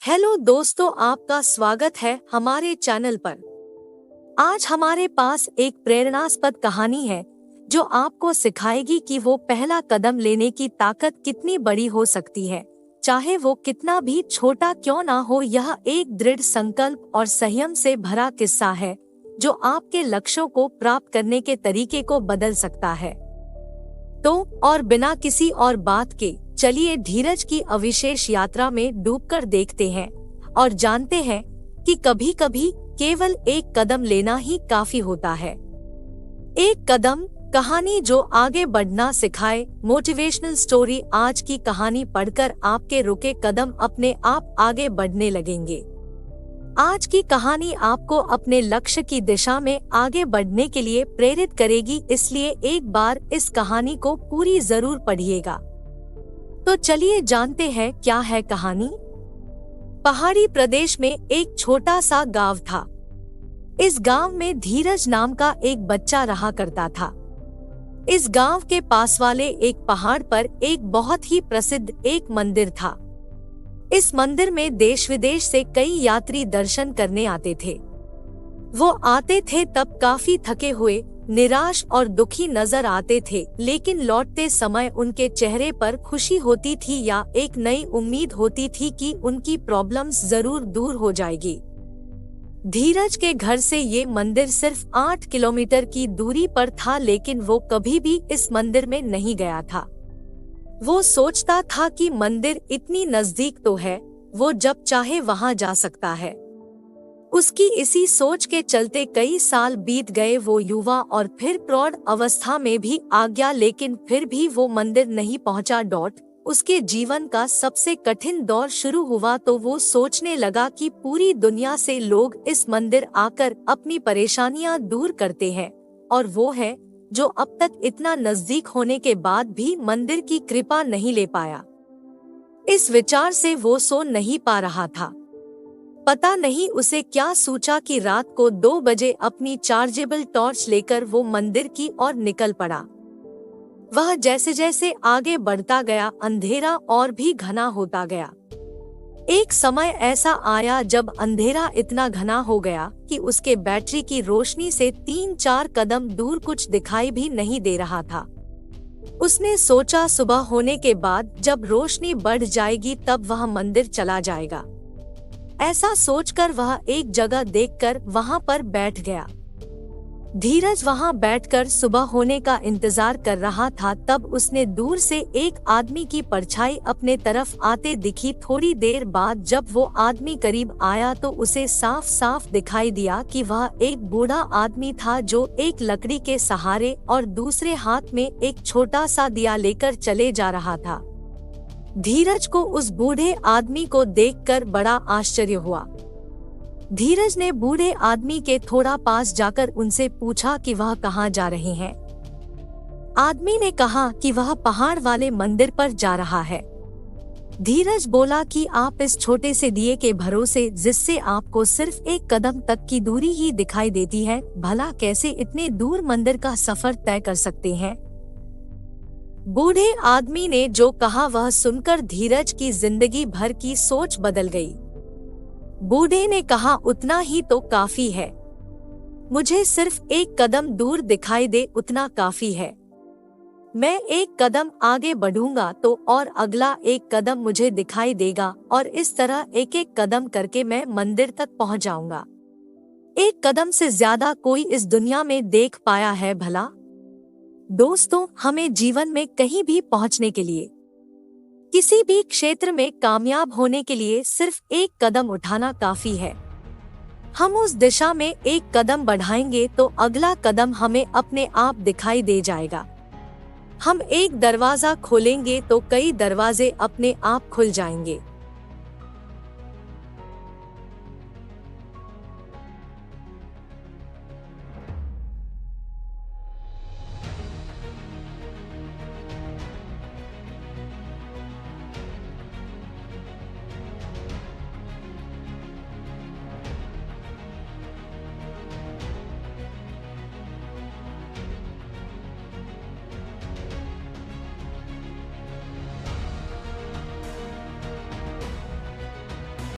Hello दोस्तों, आपका स्वागत है हमारे चैनल पर। आज हमारे पास एक प्रेरणास्पद कहानी है जो आपको सिखाएगी कि वो पहला कदम लेने की ताकत कितनी बड़ी हो सकती है, चाहे वो कितना भी छोटा क्यों ना हो। यह एक दृढ़ संकल्प और संयम से भरा किस्सा है जो आपके लक्ष्यों को प्राप्त करने के तरीके को बदल सकता है। तो और बिना किसी और बात के चलिए धीरज की अविशेष यात्रा में डूबकर देखते हैं और जानते हैं कि कभी कभी केवल एक कदम लेना ही काफी होता है। एक कदम, कहानी जो आगे बढ़ना सिखाए। Motivational story. आज की कहानी पढ़कर आपके रुके कदम अपने आप आगे बढ़ने लगेंगे। आज की कहानी आपको अपने लक्ष्य की दिशा में आगे बढ़ने के लिए प्रेरित करेगी, इसलिए एक बार इस कहानी को पूरी जरूर पढ़िएगा। तो चलिए जानते हैं क्या है कहानी। पहाड़ी प्रदेश में एक छोटा सा गांव था। इस गांव में धीरज नाम का एक बच्चा रहा करता था। इस गांव के पास वाले एक पहाड़ पर एक बहुत ही प्रसिद्ध एक मंदिर था। इस मंदिर में देश विदेश से कई यात्री दर्शन करने आते थे। वो आते थे तब काफी थके हुए, निराश और दुखी नजर आते थे, लेकिन लौटते समय उनके चेहरे पर खुशी होती थी या एक नई उम्मीद होती थी कि उनकी प्रॉब्लम्स जरूर दूर हो जाएगी। धीरज के घर से ये मंदिर सिर्फ 8 किलोमीटर की दूरी पर था, लेकिन वो कभी भी इस मंदिर में नहीं गया था। वो सोचता था कि मंदिर इतनी नजदीक तो है, वो जब चाहे वहां जा सकता है। उसकी इसी सोच के चलते कई साल बीत गए। वो युवा और फिर प्रौढ़ अवस्था में भी आ गया, लेकिन फिर भी वो मंदिर नहीं पहुंचा। उसके जीवन का सबसे कठिन दौर शुरू हुआ तो वो सोचने लगा कि पूरी दुनिया से लोग इस मंदिर आकर अपनी परेशानियां दूर करते हैं, और वो है जो अब तक इतना नजदीक होने के बाद भी मंदिर की कृपा नहीं ले पाया। इस विचार से वो सो नहीं पा रहा था। पता नहीं उसे क्या सूझा कि रात को 2 बजे अपनी चार्जेबल टॉर्च लेकर वो मंदिर की ओर निकल पड़ा। वह जैसे जैसे आगे बढ़ता गया, अंधेरा और भी घना होता गया। एक समय ऐसा आया जब अंधेरा इतना घना हो गया कि उसके बैटरी की रोशनी से 3-4 कदम दूर कुछ दिखाई भी नहीं दे रहा था। उसने सोचा सुबह होने के बाद जब रोशनी बढ़ जाएगी तब वह मंदिर चला जाएगा। ऐसा सोचकर वह एक जगह देखकर वहां पर बैठ गया। धीरज वहां बैठकर सुबह होने का इंतजार कर रहा था। तब उसने दूर से एक आदमी की परछाई अपने तरफ आते दिखी। थोड़ी देर बाद जब वो आदमी करीब आया तो उसे साफ साफ दिखाई दिया कि वह एक बूढ़ा आदमी था जो एक लकड़ी के सहारे और दूसरे हाथ में एक छोटा सा दिया लेकर चले जा रहा था। धीरज को उस बूढ़े आदमी को देखकर बड़ा आश्चर्य हुआ। धीरज ने बूढ़े आदमी के थोड़ा पास जाकर उनसे पूछा कि वह कहाँ जा रहे हैं। आदमी ने कहा कि वह पहाड़ वाले मंदिर पर जा रहा है। धीरज बोला कि आप इस छोटे से दिए के भरोसे, जिससे आपको सिर्फ एक कदम तक की दूरी ही दिखाई देती है, भला कैसे इतने दूर मंदिर का सफर तय कर सकते हैं। बूढ़े आदमी ने जो कहा वह सुनकर धीरज की जिंदगी भर की सोच बदल गई। बूढ़े ने कहा, उतना ही तो काफी है। मुझे सिर्फ एक कदम दूर दिखाई दे उतना काफी है। मैं एक कदम आगे बढ़ूंगा तो और अगला एक कदम मुझे दिखाई देगा, और इस तरह एक एक कदम करके मैं मंदिर तक पहुंच जाऊंगा। एक कदम से ज्यादा कोई इस दुनिया में देख पाया है भला? दोस्तों, हमें जीवन में कहीं भी पहुंचने के लिए, किसी भी क्षेत्र में कामयाब होने के लिए सिर्फ एक कदम उठाना काफी है। हम उस दिशा में एक कदम बढ़ाएंगे तो अगला कदम हमें अपने आप दिखाई दे जाएगा। हम एक दरवाजा खोलेंगे तो कई दरवाजे अपने आप खुल जाएंगे।